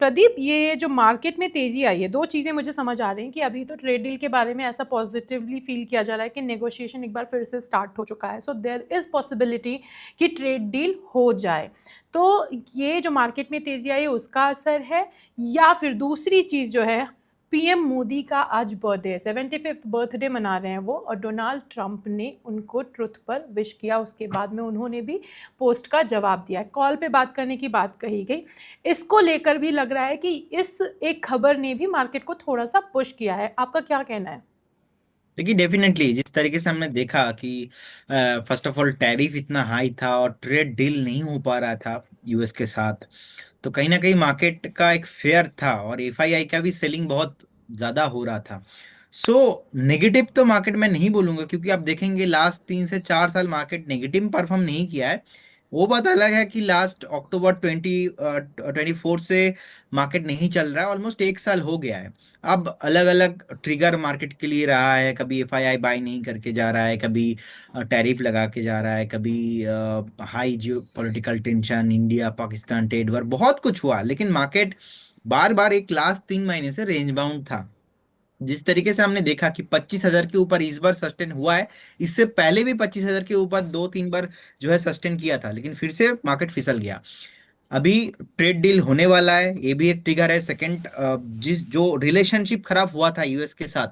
प्रदीप, ये जो मार्केट में तेजी आई है, दो चीजें मुझे समझ आ रही हैं कि अभी तो ट्रेड डील के बारे में ऐसा पॉजिटिवली फील किया जा रहा है कि नेगोशिएशन एक बार फिर से स्टार्ट हो चुका है, सो देयर इज पॉसिबिलिटी कि ट्रेड डील हो जाए। तो ये जो मार्केट में तेजी आई है उसका असर है, या फिर दूसरी चीज जो है, पीएम मोदी का आज बर्थडे है, 75th बर्थडे मना रहे हैं वो, और डोनाल्ड ट्रंप ने उनको ट्रुथ पर विश किया, उसके बाद में उन्होंने भी पोस्ट का जवाब दिया है, कॉल पे बात करने की बात कही गई। इसको लेकर भी लग रहा है कि इस एक खबर ने भी मार्केट को थोड़ा सा पुश किया है। आपका क्या कहना है? देखिए, डेफिनेटली जिस तरीके से हमने देखा कि फर्स्ट ऑफ ऑल टैरिफ इतना हाई था और ट्रेड डील नहीं हो पा रहा था यूएस के साथ। तो कहीं ना कहीं मार्केट का एक फेयर था और एफआईआई का भी सेलिंग बहुत ज्यादा हो रहा था। सो नेगेटिव तो मार्केट में नहीं बोलूंगा, क्योंकि आप देखेंगे लास्ट 3 से 4 साल मार्केट नेगेटिव परफॉर्म नहीं किया है। वो बात अलग है कि लास्ट अक्टूबर 2024 से मार्केट नहीं चल रहा है, ऑलमोस्ट 1 साल हो गया है। अब अलग अलग ट्रिगर मार्केट के लिए रहा है, कभी एफआईआई बाय नहीं करके जा रहा है, कभी टैरिफ लगा के जा रहा है, कभी हाई जियो political tension, India Pakistan trade war, बहुत कुछ हुआ, लेकिन मार्केट बार बार एक लास्ट 3 महीने से रेंज बाउंड था। जिस तरीके से हमने देखा कि 25,000 के ऊपर इस बार सस्टेन हुआ है, इससे पहले भी 25,000 के ऊपर 2-3 बार जो है सस्टेन किया था, लेकिन फिर से मार्केट फिसल गया। अभी ट्रेड डील होने वाला है, ये भी एक ट्रिगर है। सेकंड, जिस जो रिलेशनशिप खराब हुआ था यूएस के साथ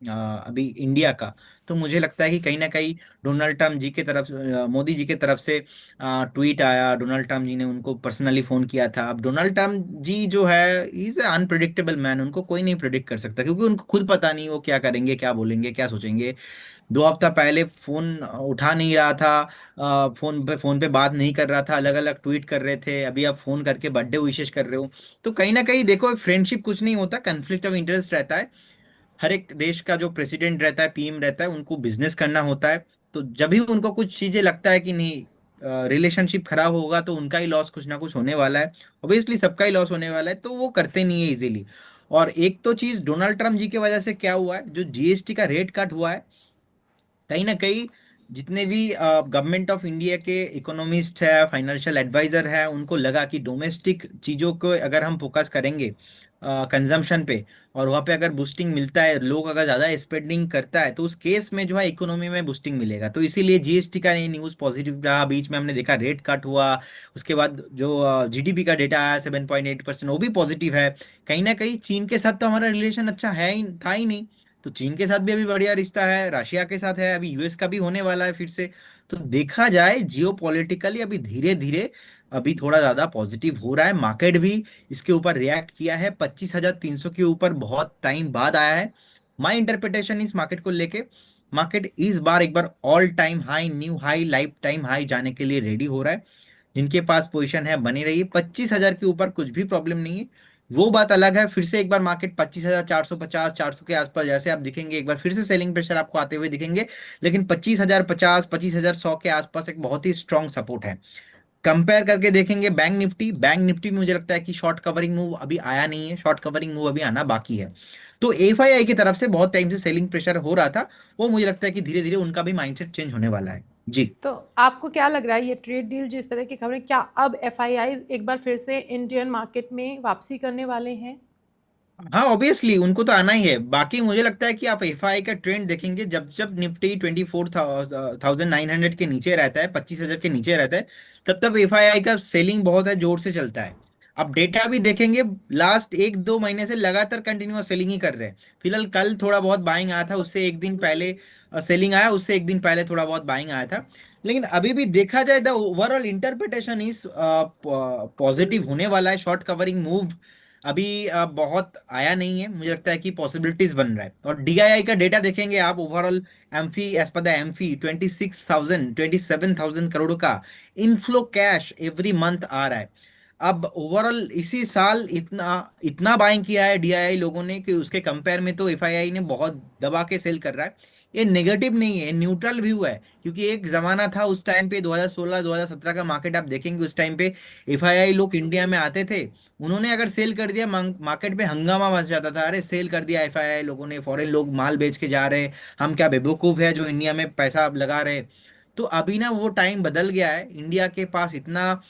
अभी इंडिया का, तो मुझे लगता है कि कहीं ना कहीं डोनाल्ड ट्रम्प जी के तरफ मोदी जी के तरफ से ट्वीट आया, डोनाल्ड ट्रम्प जी ने उनको पर्सनली फोन किया था। अब डोनाल्ड ट्रम्प जी जो है, इज अनप्रिडिक्टेबल मैन, उनको कोई नहीं प्रिडिक्ट कर सकता, क्योंकि उनको खुद पता नहीं वो क्या करेंगे, क्या बोलेंगे, क्या सोचेंगे। 2 हफ्ता पहले फोन उठा नहीं रहा था, फोन पे बात नहीं कर रहा था, अलग अलग ट्वीट कर रहे थे, अभी आप फोन करके बर्थडे विशेष कर रहे हो। तो कहीं ना कहीं देखो, फ्रेंडशिप कुछ नहीं होता, कन्फ्लिक्ट ऑफ इंटरेस्ट रहता है। हर एक देश का जो प्रेसिडेंट रहता है, पीएम रहता है, उनको बिजनेस करना होता है। तो जब भी उनको कुछ चीजें लगता है कि नहीं, रिलेशनशिप खराब होगा तो उनका ही लॉस कुछ ना कुछ होने वाला है, ऑब्वियसली सबका ही लॉस होने वाला है, तो वो करते नहीं है इजीली। और एक तो चीज डोनाल्ड ट्रम्प जी की वजह से क्या हुआ है, जो जीएसटी का रेट कट हुआ है, कहीं ना कहीं जितने भी गवर्नमेंट ऑफ इंडिया के इकोनॉमिस्ट है, फाइनेंशियल एडवाइजर है, उनको लगा कि डोमेस्टिक चीज़ों को अगर हम फोकस करेंगे कंजम्पशन पे, और वहाँ पे अगर बूस्टिंग मिलता है, लोग अगर ज़्यादा स्पेंडिंग करता है, तो उस केस में जो है इकोनॉमी में बूस्टिंग मिलेगा। तो इसीलिए जीएसटी का ये न्यूज़ पॉजिटिव रहा। बीच में हमने देखा रेट कट हुआ, उसके बाद जो जीडीपी का डेटा आया 7.8%, वो भी पॉजिटिव है। कहीं ना कहीं चीन के साथ तो हमारा रिलेशन अच्छा है ही था ही नहीं, तो चीन के साथ भी अभी बढ़िया रिश्ता है, रशिया के साथ है, अभी यूएस का भी होने वाला है फिर से। तो देखा जाए जियो पॉलिटिकली अभी धीरे धीरे अभी थोड़ा ज्यादा पॉजिटिव हो रहा है। मार्केट भी इसके ऊपर रिएक्ट किया है, 25,300 के ऊपर बहुत टाइम बाद आया है। माई इंटरप्रिटेशन इस मार्केट को लेके, मार्केट इस बार एक बार all time high, new high, lifetime high जाने के लिए रेडी हो रहा है। जिनके पास पोजीशन है बनी रही है, 25,000 के ऊपर कुछ भी प्रॉब्लम नहीं है। वो बात अलग है, फिर से एक बार मार्केट 25,450, 400 के आसपास जैसे आप दिखेंगे, एक बार फिर से सेलिंग प्रेशर आपको आते हुए दिखेंगे। लेकिन 25,050, 25,100 के आसपास एक बहुत ही स्ट्रांग सपोर्ट है। कंपेयर करके देखेंगे बैंक निफ्टी में मुझे लगता है कि शॉर्ट कवरिंग मूव अभी आया नहीं है, शॉर्ट कवरिंग मूव अभी आना बाकी है। तो एफआईआई की तरफ से बहुत टाइम से सेलिंग प्रेशर हो रहा था, वो मुझे लगता है कि धीरे धीरे उनका भी माइंडसेट चेंज होने वाला है। जी। तो आपको क्या लग रहा है, ये ट्रेड डील जिस तरह की खबरें, क्या अब एफआईआई एक बार फिर से इंडियन मार्केट में वापसी करने वाले हैं? हाँ, ऑब्वियसली उनको तो आना ही है। बाकी मुझे लगता है कि आप एफआई का ट्रेंड देखेंगे, जब जब निफ्टी 24,900 के नीचे रहता है, 25,000 के नीचे रहता है, तब तब एफआई का सेलिंग बहुत है, जोर से चलता है। अब डेटा भी देखेंगे, लास्ट 1-2 महीने से लगातार कंटिन्यूअस सेलिंग ही कर रहे हैं। फिलहाल कल थोड़ा बहुत बाइंग आया था, उससे एक दिन पहले सेलिंग आया, उससे एक दिन पहले थोड़ा बहुत बाइंग आया था। लेकिन अभी भी देखा जाए, the overall interpretation is positive होने वाला है। शॉर्ट कवरिंग मूव अभी बहुत आया नहीं है, मुझे लगता है कि पॉसिबिलिटीज बन रहा है। और डीआईआई का डेटा देखेंगे आप, overall AMFI, as per the AMFI 27,000 crore का इनफ्लो कैश एवरी मंथ आ रहा है। अब ओवरऑल इसी साल इतना इतना बाइंग किया है डीआईआई लोगों ने कि उसके कंपेयर में तो एफआईआई ने बहुत दबा के सेल कर रहा है। ये नेगेटिव नहीं है, न्यूट्रल व्यू है। क्योंकि एक जमाना था उस टाइम पे, 2016 2017 का मार्केट आप देखेंगे, उस टाइम पे एफआईआई लोग इंडिया में आते थे, उन्होंने अगर सेल कर दिया, मार्केट में हंगामा मच जाता था, अरे सेल कर दिया एफआईआई लोगों ने, फॉरेन लोग माल बेच के जा रहे, हम क्या बेवकूफ है जो इंडिया में पैसा लगा रहे। तो अभी ना वो टाइम बदल गया है, इंडिया के पास इतना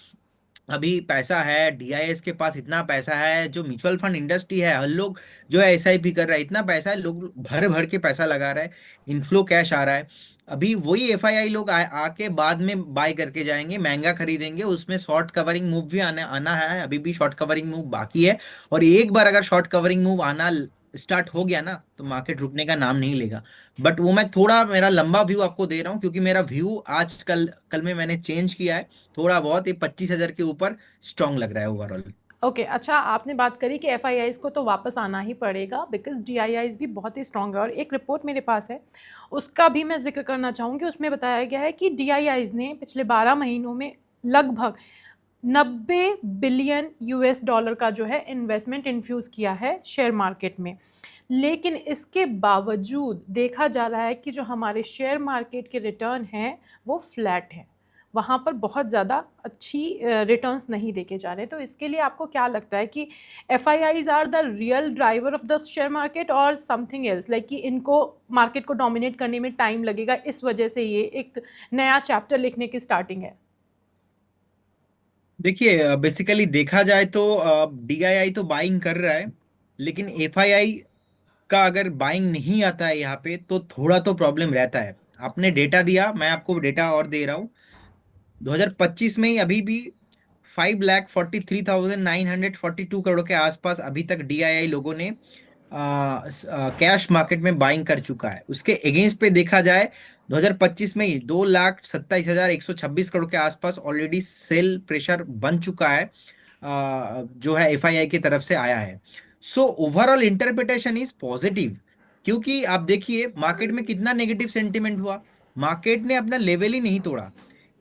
अभी पैसा है, डीआईएस के पास इतना पैसा है, जो म्यूचुअल फंड इंडस्ट्री है, हर लोग जो है एसआईपी कर रहा है, इतना पैसा है, लोग भर भर के पैसा लगा रहा है, इनफ्लो कैश आ रहा है। अभी वही एफआईआई लोग आके बाद में बाय करके जाएंगे, महंगा खरीदेंगे, उसमें शॉर्ट कवरिंग मूव भी आने आना है, अभी भी शॉर्ट कवरिंग मूव बाकी है। और एक बार अगर शॉर्ट कवरिंग मूव आना स्टार्ट हो गया ना, तो मार्केट रुकने का नाम नहीं लेगा। बट वो मैं थोड़ा मेरा लंबा व्यू आपको दे रहा हूँ, क्योंकि मेरा व्यू आज कल कल में मैंने चेंज किया है, थोड़ा बहुत, ये 25,000 के ऊपर स्ट्रांग लग रहा है ओवरऑल। ओके अच्छा, आपने बात करी कि एफआईआईज को तो वापस आना ही पड़ेगा बिकॉज डीआईआईज भी बहुत ही स्ट्रांग है, और एक रिपोर्ट मेरे पास है उसका भी मैं जिक्र करना चाहूँगी। उसमें बताया गया है कि डीआईआईज ने पिछले 12 महीनों में लगभग 90 बिलियन यूएस डॉलर का जो है इन्वेस्टमेंट इन्फ्यूज़ किया है शेयर मार्केट में। लेकिन इसके बावजूद देखा जा रहा है कि जो हमारे शेयर मार्केट के रिटर्न हैं वो फ्लैट हैं, वहाँ पर बहुत ज़्यादा अच्छी रिटर्न्स नहीं देखे जा रहे। तो इसके लिए आपको क्या लगता है कि FIIs are the real driver of the share market और समथिंग एल्स, लाइक कि इनको मार्केट को डोमिनेट करने में टाइम लगेगा, इस वजह से ये एक नया चैप्टर लिखने की स्टार्टिंग है? देखिए, बेसिकली देखा जाए तो डीआईआई तो बाइंग कर रहा है, लेकिन एफआईआई का अगर बाइंग नहीं आता है यहाँ पे, तो थोड़ा तो प्रॉब्लम रहता है। आपने डेटा दिया, मैं आपको डेटा और दे रहा हूँ। 2025 में ही अभी भी 5,43,942 करोड़ के आसपास अभी तक डीआईआई लोगों ने कैश मार्केट में बाइंग कर चुका है। उसके अगेंस्ट पे देखा जाए, 2025 में ही 2,27,126 करोड़ के आसपास ऑलरेडी सेल प्रेशर बन चुका है, जो है एफआईआई की तरफ से आया है। So overall interpretation is positive, क्योंकि आप देखिए मार्केट में कितना नेगेटिव सेंटिमेंट हुआ, मार्केट ने अपना लेवल ही नहीं तोड़ा।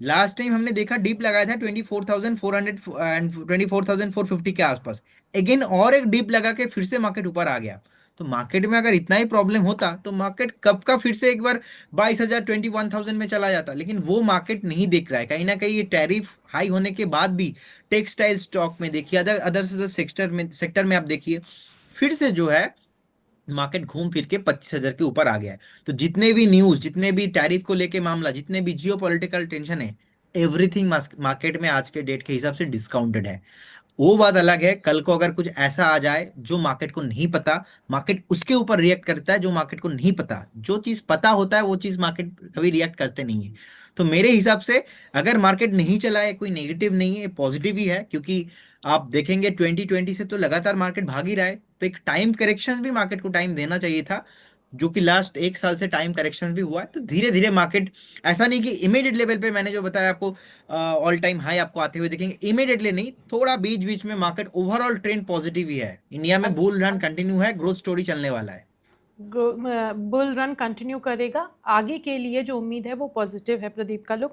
लास्ट टाइम हमने देखा डीप लगाया था 24,400 एंड 24,450 के आसपास, अगेन और एक डीप लगा के फिर से मार्केट ऊपर आ गया। तो मार्केट में अगर इतना ही प्रॉब्लम होता, तो मार्केट कब का फिर से एक बार 22,000 21,000 में चला जाता। लेकिन वो मार्केट नहीं देख रहा है, कहीं ना कहीं ये टैरिफ हाई होने के बाद भी टेक्सटाइल स्टॉक में देखिए, अदर अदर सेक्टर में आप देखिए, फिर से जो है मार्केट घूम फिर के 25,000 के ऊपर आ गया है। तो जितने भी न्यूज, जितने भी टैरिफ को लेके मामला, जितने भी जियो पॉलिटिकल टेंशन है, एवरीथिंग मार्केट में आज के डेट के हिसाब से डिस्काउंटेड है। वो बात अलग है, कल को अगर कुछ ऐसा आ जाए जो मार्केट को नहीं पता, मार्केट उसके ऊपर रिएक्ट करता है। जो मार्केट को नहीं पता, जो चीज पता होता है वो चीज मार्केट कभी रिएक्ट करते नहीं है। तो मेरे हिसाब से अगर मार्केट नहीं चला है, कोई नेगेटिव नहीं है, पॉजिटिव ही है, क्योंकि आप देखेंगे 2020 से तो लगातार मार्केट भाग ही रहा है। तो एक टाइम करेक्शन भी मार्केट को टाइम देना चाहिए था, जो कि लास्ट एक साल से टाइम करेक्शन भी हुआ है। तो धीरे धीरे मार्केट, ऐसा नहीं कि इमीडिएट लेवल पे मैंने जो बताया आपको, ऑल टाइम हाई आपको आते हुए देखेंगे, इमीडिएटली नहीं, थोड़ा बीच बीच में मार्केट ओवरऑल ट्रेंड पॉजिटिव ही है। इंडिया में बुल रन कंटिन्यू है, ग्रोथ स्टोरी चलने वाला है। बुल रन कंटिन्यू करेगा, आगे के लिए जो उम्मीद है वो पॉजिटिव है। प्रदीप का लुक।